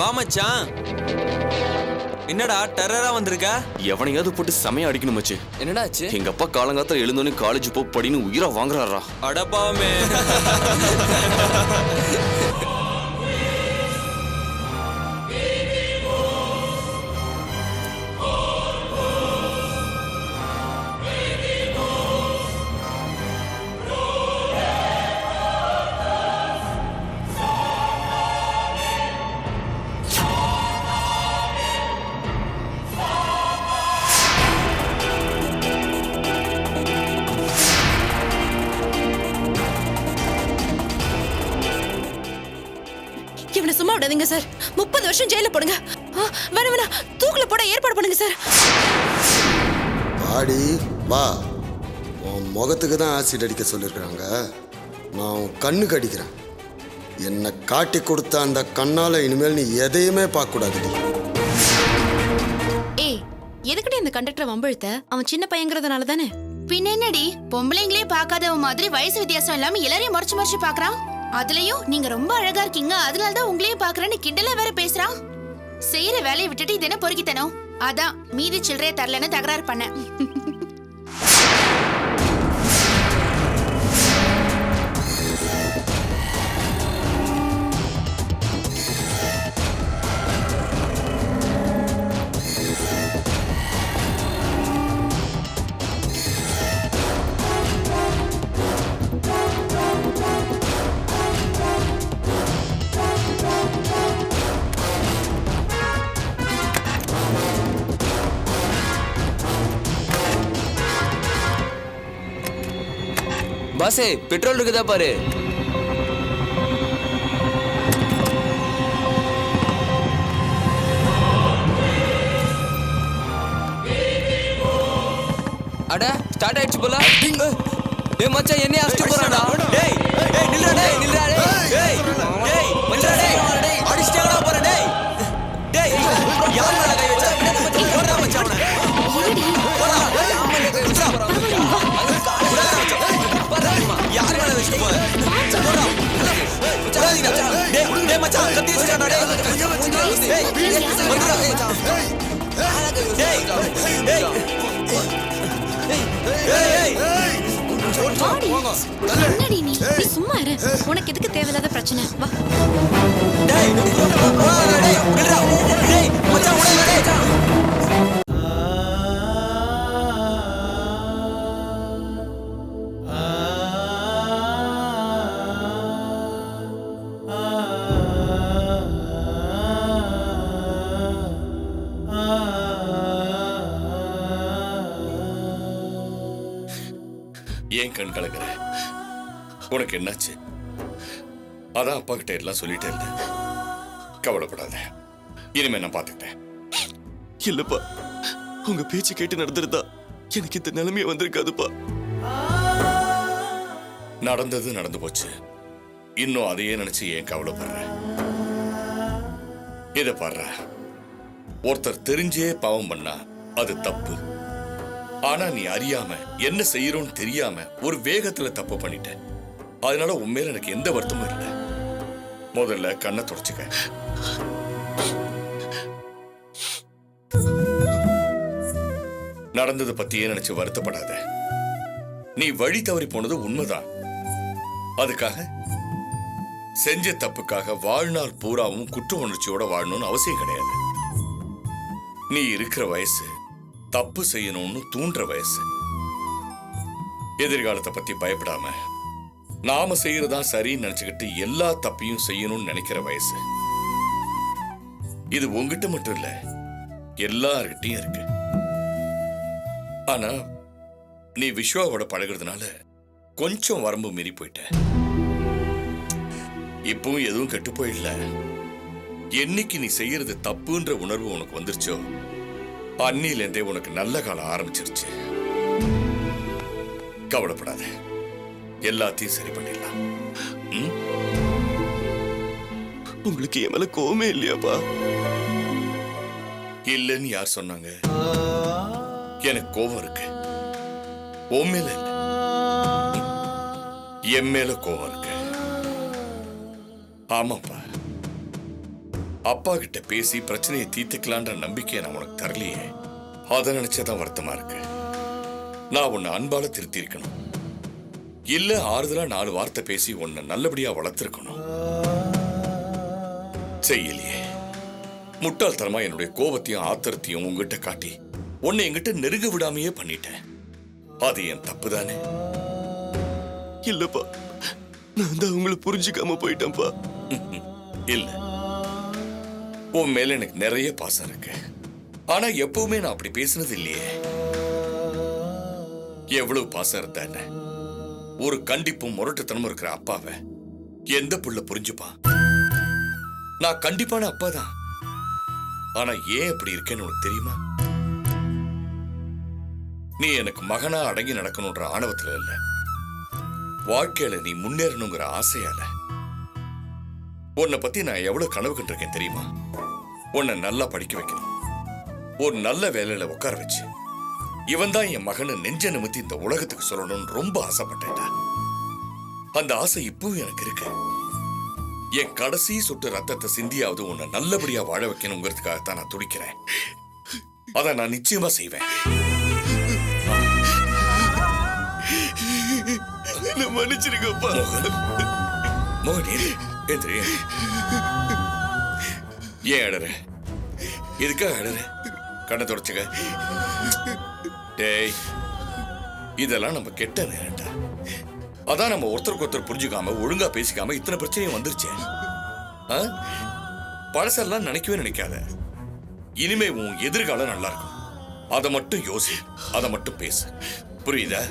வா மச்சான். என்னடா டெரரா வந்திருக்க? எவனையாவது போட்டு செமையா அடிக்கணும் மச்சி. என்னடா ஆச்சு? எங்க அப்பா காலங்காலத்துல எழுந்தோன்னு காலேஜ் போ படின்னு உயிரா வாங்குறாரா. அடப்பாவமே. இவனை சும்மா விடாதீங்க சார். 30 வருஷம் ஜெயில போடுங்க. வேணா தூக்குல போட ஏற்பாடு பண்ணுங்க சார். ஆடி வா. உன் முகத்துக்கு தான் ஆசிட் அடிக்க சொல்லியிருக்காங்க. நான் உன் கண்ணுக்கு அடிக்கிறேன். என்னை காட்டி கொடுத்த அந்த கண்ணால இனிமேல் நீ எதையுமே பார்க்கக்கூடாதுடி. ஏய், எதுக்குடி இந்த கண்டக்டரை வம்பிழுத்த? அவன் சின்ன பையங்கிறதுனால தானே. பின்ன என்னடி, பொம்பளைங்களே பார்க்காதவ மாதிரி வயசு வித்தியாசம் இல்லாம எல்லாரையும் மறைச்சு மறைச்சு பாக்குறான். அதுலயும் நீங்க ரொம்ப அழகா இருக்கீங்க, அதனாலதான் உங்களையும் பாக்குறேன்னு கிண்டலா வேற பேசுறான். செய்யற வேலையை விட்டுட்டு இது என்ன பொறுக்கித்தனம்? அதான் மீதி சில்லறைய தரலன்னு தகராறு பண்ண. பாசே, பெட்ரோல் இருக்குதா பாரு. அட ஸ்டார்ட் ஆயிடுச்சு போல. டேய் மச்சான், என்னைய அடிச்சு போறாடா. டேய் டேய் நில்லுடா, டேய் நில்லுடா, டேய் டேய் டேய் மச்சான், டேய் அடிச்சிட்டேடா போற. டேய் டேய் யார் மேல கை வச்சா? போடா மச்சான் அவனை. போடா ஆமா கை வச்சா போறா. யார் மேல வச்சு போற? போடா மச்சான். டேய் டேய் மச்சான், கத்தி வச்சுடா. டேய் டேய் வந்துடா. டேய் டேய் டேய் என்னடி நீ சும்மா இரு. உனக்கு எதுக்கு தேவையில்லாத பிரச்சனை? வா. டேய் டேய் நில்லுடா. டேய் மச்சான் உடனே டேய். ஏன் கண் கலங்குற? உனக்கு என்னாச்சு? அதான் அப்பா கிட்ட எல்லாம் சொல்லிட்டே இருந்தேன். கவலைப்படாத, இனிமே நான் பாத்துக்கிட்டேன். இல்லப்பா, உங்க பேச்சு கேட்டு நடந்துருந்தா எனக்கு இந்த நிலைமைய வந்திருக்காதுப்பா. நடந்தது நடந்து போச்சு. இன்னும் அதையே நினைச்சு ஏன் கவலைப்படுற? இத பாடுற, ஒருத்தர் தெரிஞ்சே பாவம் பண்ணா அது தப்பு. ஆனா நீ அறியாம என்ன செய்யறோன்னு தெரியாம ஒரு வேகத்துல தப்பு பண்ணிட்ட. அதனால உண்மையில எனக்கு எந்த வருத்தமும் இல்லை. முதல்ல கண்ணை தொடச்சுக்க. நடந்தது பத்தியே நினைச்சு வருத்தப்படாத. நீ வழி தவறி போனது உண்மைதான். அதுக்காக செஞ்ச தப்புக்காக வாழ்நாள் பூராவும் குற்ற உணர்ச்சியோட வாழணும்னு அவசியம் கிடையாது. நீ இருக்கிற வயசு தப்பு செய்யணும்னு தூண்டுற வயசு. எதிர்காலத்தை பத்தி பயப்படாம நாம செய்யறதா சரின்னு நினைச்சுக்கிட்டு எல்லா தப்பையும் செய்யணும்னு நினைக்கிற வயசு. இது உங்ககிட்ட மட்டும் இல்ல, எல்லார்கிட்டையும் இருக்கு. ஆனா நீ விஸ்வாவோட பழகுறதுனால கொஞ்சம் வரம்பு மீறி போயிட்ட. இப்பவும் எதுவும் கெட்டு போயிடல. என்னைக்கு நீ செய்யறது தப்புன்ற உணர்வு உனக்கு வந்துருச்சோ அன்னிலேருந்தே உனக்கு நல்ல காலம் ஆரம்பிச்சிருச்சு. கவலைப்படாத, எல்லாத்தையும் சரி பண்ணிடலாம். உங்களுக்கு என் மேல கோவமே இல்லையாப்பா? இல்லன்னு யார் சொன்னாங்க? எனக்கு கோவம் இருக்கு. உன் மேல இல்ல, என் மேல கோவம் இருக்கு. ஆமாப்பா, அப்பா கிட்ட பேசி பிரச்சனையை தீர்த்துக்கலான்ற நம்பிக்கையை நான் உனக்கு தரலையே. அதை நினைச்சதான் வருத்தமா இருக்கு. நான் உன்னை அன்பால திருத்தி இருக்கணும், இல்ல ஆறுதலா 4 வார்த்தை பேசி உன்னை நல்லபடியா வளர்த்திருக்கணும். செய்யலையே. முட்டாள்தனமா என்னுடைய கோபத்தையும் ஆத்திரத்தையும் உங்ககிட்ட காட்டி உன்னை என்கிட்ட நெருங்க விடாமையே பண்ணிட்டேன். அது என் தப்பு தானே? இல்லப்பா, நான் தான் உங்களை புரிஞ்சுக்காம போயிட்டேன்ப்பா. இல்ல, உன் மேல எனக்கு நிறைய பாசம் இருக்கு. ஆனா எப்பவுமே நான் அப்படி பேசினது இல்லையே. எவ்வளவு பாசம் இருந்தா என்ன? ஒரு கண்டிப்பும் முரட்டுத்தனமும் இருக்கிற அப்பாவை எந்த புள்ள புரிஞ்சுப்பான்? நான் கண்டிப்பான அப்பா தான். ஆனா ஏன் அப்படி இருக்கேன்னு உனக்கு தெரியுமா? நீ எனக்கு மகனா அடங்கி நடக்கணும்ன்ற ஆணவத்துல இல்ல, வாழ்க்கையில நீ முன்னேறணுங்கிற ஆசையால. உன்னை பத்தி நான் எவ்வளவு கனவு கண்டிருக்கேன் தெரியுமா? உன்னை நல்லா படிக்க வைக்கணும், ஒரு நல்ல வேலையில உட்கார வச்சு இவன் தான் என் மகனை நெஞ்ச நிமித்தி இந்த உலகத்துக்கு சொல்லணும்னு ரொம்ப ஆசைப்பட்டேன்டா. அந்த ஆசை இப்பவும் எனக்கு இருக்கு. என் கடைசி சொட்டு ரத்தத்தை சிந்தியாவது உன்னை நல்லபடியா வாழ வைக்கணுங்கிறதுக்காகத்தான் நான் துடிக்கிறேன். அதை நான் நிச்சயமா செய்வேன். மன்னிச்சிருக்கப்பா. மோகன், எந்திரி. ஏன் அழற? எதுக்காக அழற? கண்ணை தொடச்சுக்க. டேய், இதெல்லாம் நம்ம கெட்ட நேரம்டா. அதான் நம்ம ஒருத்தருக்கு ஒருத்தர் புரிஞ்சுக்காம ஒழுங்கா பேசிக்காம இத்தனை பிரச்சனையும் வந்துருச்சே. பழசெல்லாம் நினைக்கவே நினைக்காத. இனிமே உன் எதிர்காலம் நல்லா இருக்கும். அதை மட்டும் யோசி, அதை மட்டும் பேசு. புரியுதா?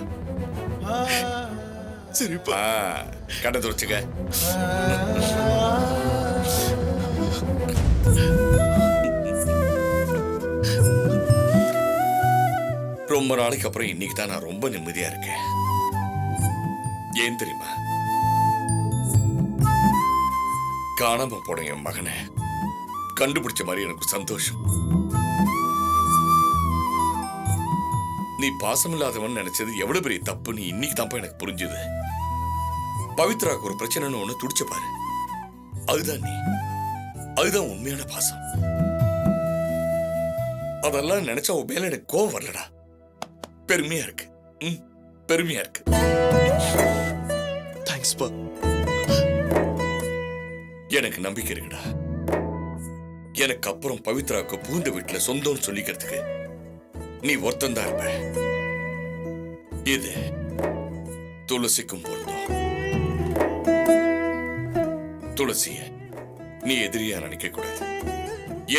சரிப்பா. கண்ணை தொடச்சுக்க. ரொம்ப நாளைக்கு அப்புறம் இன்னைக்கு தான் நான் ரொம்ப நிம்மதியா இருக்கேன். ஏன் தெரியுமா? காணாம போன என் மகனை கண்டுபிடிச்ச மாதிரி எனக்கு சந்தோஷம். நீ பாசமில்லாதவன் நினைச்சது எவ்வளவு பெரிய தப்புன்னு இன்னைக்கு தான்ப்பா எனக்கு புரிஞ்சுது. பவித்ராக்கு ஒரு பிரச்சனைன்னு ஒண்ணு துடிச்ச பாரு, அதுதான் நீ. அதுதான் உண்மையான பாசம். அதெல்லாம் நினைச்சா உன் மேல எனக்கு கோவம் வரலடா. பெருமையா இருக்கு. பெருமையா இருக்கு. தேங்க்ஸ்ப்பா. எனக்கு நம்பிக்கை இருக்குடா. எனக்கு அப்புறம் பவித்ராவுக்கு பூந்த வீட்டுல சொந்தம்னு சொல்லிக்கிறதுக்கு நீ ஒருத்தன் தான் இருப்ப. இது துளசிக்கும் பொருந்தும். துளசிய நீ எதிரியா நினைக்க கூடாது.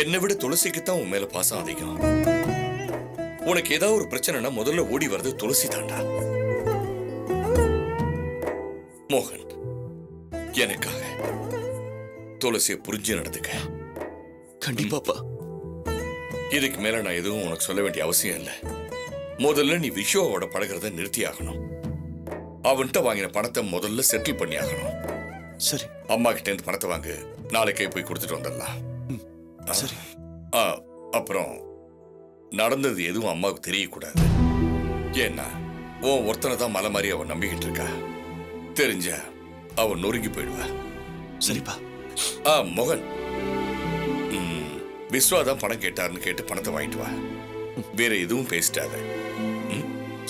என்னை விட துளசிக்குத்தான் உன் மேல பாசம் அதிகம். உனக்கு ஏதாவது ஒரு பிரச்சனைனா முதல்ல ஓடி வர்றது துளசி தாண்டா. மோகன், எனக்காக துளசியை புரிஞ்சு நடந்துக்க. கண்டிப்பாப்பா. இதுக்கு மேல நான் எதுவும் உனக்கு சொல்ல வேண்டிய அவசியம் இல்லை. முதல்ல நீ விஸ்வாவோட பழகிறத நிறுத்தி ஆகணும். அவன்கிட்ட வாங்கின பணத்தை முதல்ல செட்டில் பண்ணி ஆகணும். சரி. அம்மா கிட்ட இருந்து பணத்தை வாங்கு, நாளைக்கே போய் கொடுத்துட்டு வந்துடலாம். சரி. அப்புறம் நடந்தது எதுவும் அம்மாவுக்கு தெரியக்கூடாது. ஏன்னா உன் ஒருத்தனை தான் மலை மாதிரி அவன் நம்பிக்கிட்டு இருக்கா. தெரிஞ்சா அவன் நொறுங்கி போயிடுவா. சரிப்பா. மோகன், விஸ்வாதான் பணம் கேட்டாருன்னு கேட்டு பணத்தை வாங்கிட்டு வா. வேற எதுவும் பேசிட்டாத.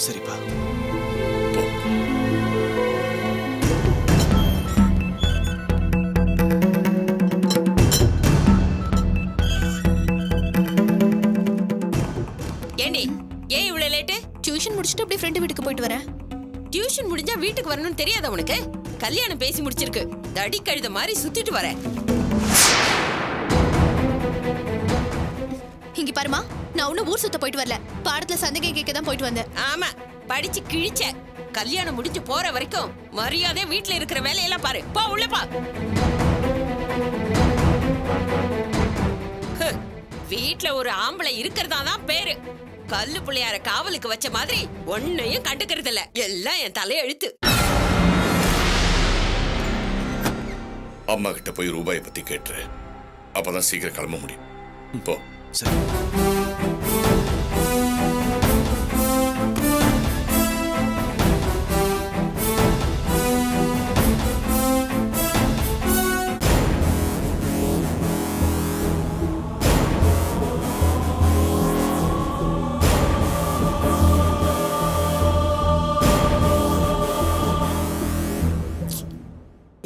சரிப்பா. ஏண்டி, ஏன் இவ்வளவு லேட்டு? டியூஷன் முடிச்சுட்டு அப்படியே ஃப்ரெண்டு வீட்டுக்கு போயிட்டு வரேன். டியூஷன் முடிஞ்சா வீட்டுக்கு வரணும்னு தெரியாத உனக்கு? கல்யாணம் பேசி முடிச்சிருக்கு, தடி கழுத மாதிரி சுத்திட்டு வர. இங்க பாருமா, நான் ஒன்னும் ஊர் சுத்த போயிட்டு வரல, பாடத்துல சந்தேகம் கேட்க தான் போயிட்டு வந்தேன். ஆமா, படிச்சு கிழிச்ச. கல்யாணம் முடிஞ்சு போற வரைக்கும் மரியாதை வீட்டுல இருக்கிற வேலையெல்லாம் பாரு. போ உள்ள பா. வீட்டுல ஒரு ஆம்பளை இருக்கிறதா தான் பேரு. கல்லு பிள்ளையார காவலுக்கு வச்ச மாதிரி ஒன்னையும் கண்டுக்கிறது இல்ல. எல்லாம் என் தலையெழுத்து. அம்மா கிட்ட போய் ரூபாயை பத்தி கேட்டுரு. அப்பதான் சீக்கிரம் கிளம்ப முடியும். போ. சரி.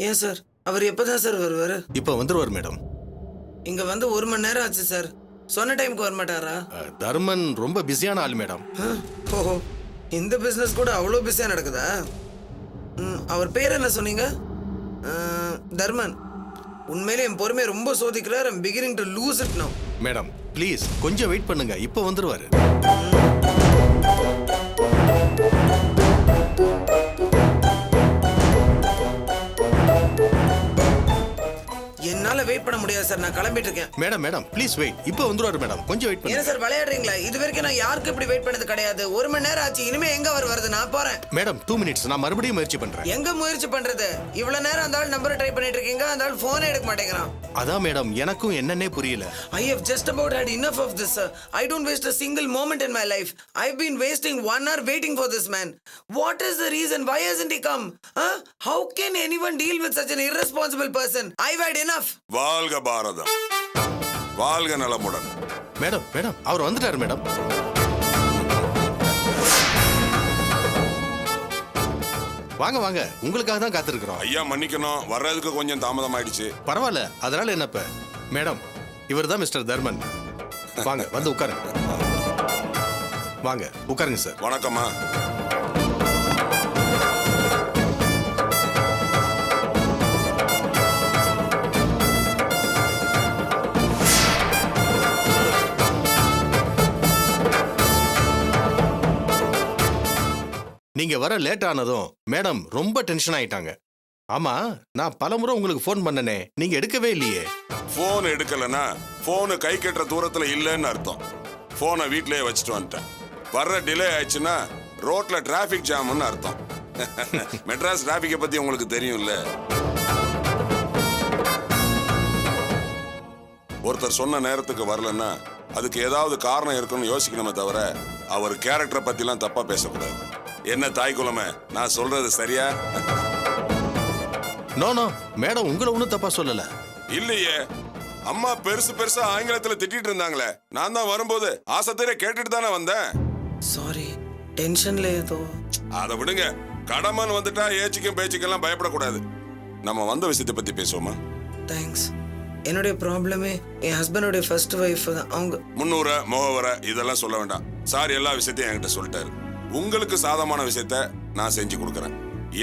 ஏன் சார் அவர் எப்பதான் சார் வருவாரு? இப்போ வந்துருவார் மேடம். இங்க வந்து 1 மணி நேரம் ஆச்சு சார். சொன்ன டைமுக்கு வர மாட்டாரா? தர்மன் ரொம்ப பிஸியான ஆள் மேடம். ஓஹோ, இந்த பிசினஸ் கூட அவ்வளோ பிஸியா நடக்குதா? அவர் பேர் என்ன சொன்னீங்க? தர்மன். உண்மையிலே என் பொறுமையை ரொம்ப சோதிக்கிறார். I'm beginning to lose it now. Madam please கொஞ்சம் வெயிட் பண்ணுங்க, இப்போ வந்துருவாரு. என்னால வெயிட் பண்ண முடியாது சார், நான் கிளம்பிட்டு இருக்கேன். மேடம் மேடம் ப்ளீஸ் வெயிட், இப்போ வந்துருவாரு மேடம், கொஞ்சம் வெயிட் என்ன பண்ணுங்க. சார் விளையாடுறீங்களா? இது வரைக்கும் நான் யாருக்கு இப்படி வெயிட் பண்ணது கிடையாது. 1 மணி நேரம் ஆச்சு, இனிமே எங்க அவர் வருது? நான் போறேன். மேடம் 2 மினிட்ஸ், நான் மறுபடியும் முயற்சி பண்றேன். எங்க முயற்சி பண்றது? இவ்வளவு நேரம் அந்த ஆள் நம்பரை ட்ரை பண்ணிட்டு இருக்கீங்க, அந்த ஆள் போனே எடுக்க மாட்டேங்கிறான். அதான் மேடம் எனக்கும் என்னன்னே புரியல. I have just about had enough of this, sir. I don't waste a single moment in my life. I've been wasting 1 hour waiting for this man. What is the reason? Why hasn't he come? Huh? How can anyone deal with such an irresponsible person? I've had enough. வாழ்க பாரதம், வாழ்க நலமுடன். Madam madam அவர் வந்துட்டாரு madam. வாங்க வாங்க, உங்களுக்காக தான் காத்திருக்கிறோம். ஐயா மன்னிக்கணும், வர்றதுக்கு கொஞ்சம் தாமதம் ஆயிடுச்சு. பரவாயில்ல, அதனால என்னப்ப. மேடம் இவர் தான் மிஸ்டர் தர்மன். வாங்க வந்து உட்காருங்க. வாங்க உட்காருங்க சார். வணக்கம்மா. நீங்க வர லேட் ஆனதும் மேடம் ரொம்ப டென்ஷன் ஆயிட்டாங்க. ஆமா, நான் பலமுறை உங்களுக்கு ஃபோன் பண்ணனே, நீங்க எடுக்கவே இல்லையே. போன் எடுக்கலன்னா போனு கை கட்டுற தூரத்துல இல்லைன்னு அர்த்தம். போனை வீட்லயே வச்சுட்டு வந்துட்டேன். வர்ற டிலே ஆயிடுச்சுன்னா ரோட்ல டிராபிக் ஜாம்னு அர்த்தம். மெட்ராஸ் டிராபிக்கை பத்தி உங்களுக்கு தெரியும்ல. ஒருத்தர் சொன்ன நேரத்துக்கு வரலன்னா அதுக்கு ஏதாவது காரணம் இருக்குன்னு யோசிக்கணுமே தவிர அவர் கேரக்டரை பத்திலாம் தப்பா பேசக்கூடாது. என்ன தாய் குலமே, நான் சொல்றது சரியா? நோ நோ மேடம், உங்களை ஒன்றும் தப்பா சொல்லல. இல்லையே, அம்மா பெருசு பெருசா ஆங்கிலத்துல திட்டிட்டு இருந்தாங்களே, நான் தான் வரும்போது ஆசத்திர கேட்டுட்டு தானே வந்தேன். சாரி, டென்ஷன்ல ஏதோ. அதை விடுங்க, கடமைன்னு வந்துட்டா ஏச்சிக்கும் பேச்சுக்கெல்லாம் பயப்படக்கூடாது. நம்ம வந்த விஷயத்தை பத்தி பேசுவோமா? தேங்க்ஸ். என்னுடைய ப்ராப்ளமே என் ஹஸ்பண்டோடைய ஃபர்ஸ்ட் ஒய்ஃப் தான். அவங்க முன்னூற முகவர இதெல்லாம் சொல்ல வேண்டாம். சார் எல்லா விஷயத்தையும் என்கிட்ட சொல்லிட்டாரு. உங்களுக்கு சாதமான விஷயத்த நான் செஞ்சு கொடுக்கறேன்.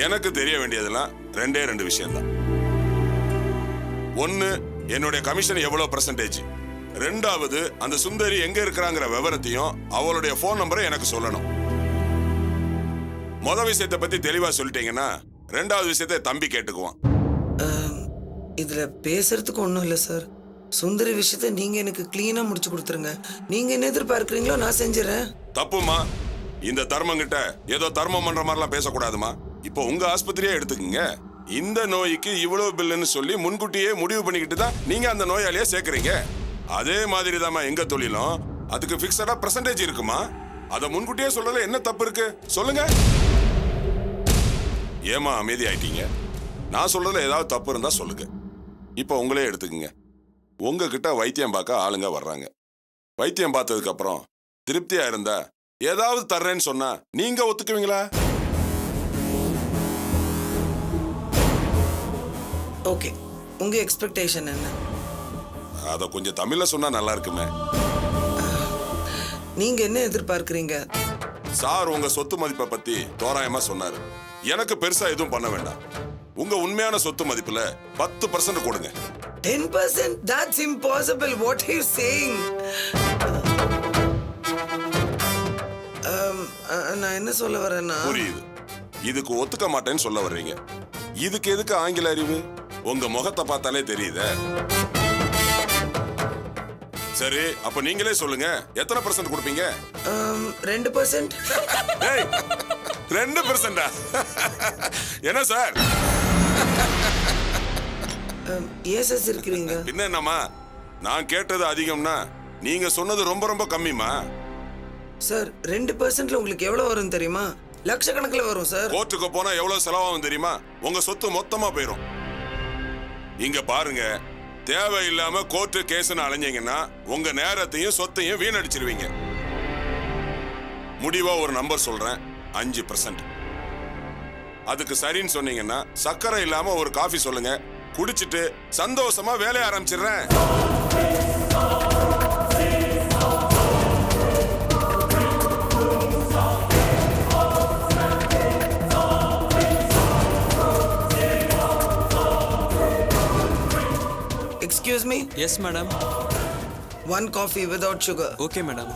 எனக்கு தெரிய வேண்டியதெல்லாம் 2 விஷயம்தான். 1, என்னுடைய கமிஷன் எவ்வளவு பெர்சன்டேஜ். 2வது, அந்த சுந்தரி எங்க இருக்கிறாங்கிற விவரத்தையும் அவளுடைய போன் நம்பரை எனக்கு சொல்லணும். முத விஷயத்தை பத்தி தெளிவா சொல்லிட்டீங்கன்னா 2வது விஷயத்தை தம்பி கேட்டுக்குவான். இதுல பேசுறதுக்கு ஒன்றும் இல்லை சார். சுந்தரி விஷயத்த நீங்க எனக்கு கிளீனா முடிச்சு கொடுத்துருங்க. நீங்க என்ன எதிர்பார்க்குறீங்களோ நான் செஞ்சிடறேன். தப்புமா, இந்த தர்மங்கிட்ட ஏதோ தர்மம் பண்ற மாதிரிலாம் பேசக்கூடாதுமா. இப்போ உங்க ஆஸ்பத்திரியே எடுத்துக்கங்க. இந்த நோய்க்கு இவ்வளவு பில்லுன்னு சொல்லி முன்கூட்டியே முடிவு பண்ணிக்கிட்டு தான் நீங்க அந்த நோயாளியை சேர்க்கறீங்க. அதே மாதிரி தான்மா எங்க தொழிலும். அதுக்கு பிக்ஸடா பெர்சன்டேஜ் இருக்குமா. அதை முன்கூட்டியே சொல்றதுல என்ன தப்பு இருக்கு சொல்லுங்க. ஏமா அமைதி ஆயிட்டீங்க? நான் சொல்றதுல ஏதாவது தப்பு இருந்தா சொல்லுங்க. இப்போ உங்களே எடுத்துக்கங்க. உங்ககிட்ட வைத்தியம் பார்க்க ஆளுங்க வர்றாங்க. வைத்தியம் பார்த்ததுக்கு அப்புறம் திருப்தியா இருந்தா ஏதாவது தர்றேன்னு சொன்னா நீங்க ஒத்துக்குவீங்களா? ஓகே, உங்க எக்ஸ்பெக்டேஷன் என்ன? அத கொஞ்சம் தமிழ்ல சொன்னா நல்லா இருக்குமே. நீங்க என்ன எதிர்பார்க்கறீங்க? சார் உங்க சொத்து மதிப்பை பத்தி தோராயமா சொன்னாரு. எனக்கு பெருசா எதுவும் பண்ண வேண்டாம். உங்க உண்மையான சொத்து மதிப்புல 10% கொடுங்க. 10%? That's impossible. What are you saying? நான் என்ன சொல்ல வரேன்னா, புரியுது. இதுக்கு ஒத்துக்க மாட்டேன்னு சொல்ல வர்றீங்க. இதுக்கு எதுக்கு ஆங்கில அறிவு? உங்க முகத்தை பார்த்தாலே தெரியுதே. சரி, அப்ப நீங்களே சொல்லுங்க, எத்தனை % கொடுப்பீங்க? 2%. 2%? என்ன சார்? ஏன் சார் இருக்கிறீங்க? பின்ன என்னம்மா, நான் கேட்டது அதிகம்னா நீங்க சொன்னது ரொம்ப ரொம்ப கம்மிமா. சார் 2%ல உங்களுக்கு எவ்வளவு வரும் தெரியுமா? லட்சக்கணக்கில் வரும் சார். கோர்ட்டுக்கு போனா எவ்வளவு செலவாகும் தெரியுமா? உங்க சொத்து மொத்தமா போயிரும். இங்க பாருங்க, தேவையில்லாம கோர்ட்டு கேஸ்னு அலைஞ்சீங்கன்னா உங்க நேரத்தையும் சொத்தையும் வீணடிச்சிருவீங்க. முடிவா ஒரு நம்பர் சொல்றேன், 5%. அதுக்கு சரின்னு சொன்னீங்கன்னா சக்கரை இல்லாம ஒரு காஃபி சொல்லுங்க, குடிச்சிட்டு சந்தோஷமா வேலைய ஆரம்பிச்சிடுறேன். Excuse me? Yes, madam. 1 coffee without sugar. Okay, madam.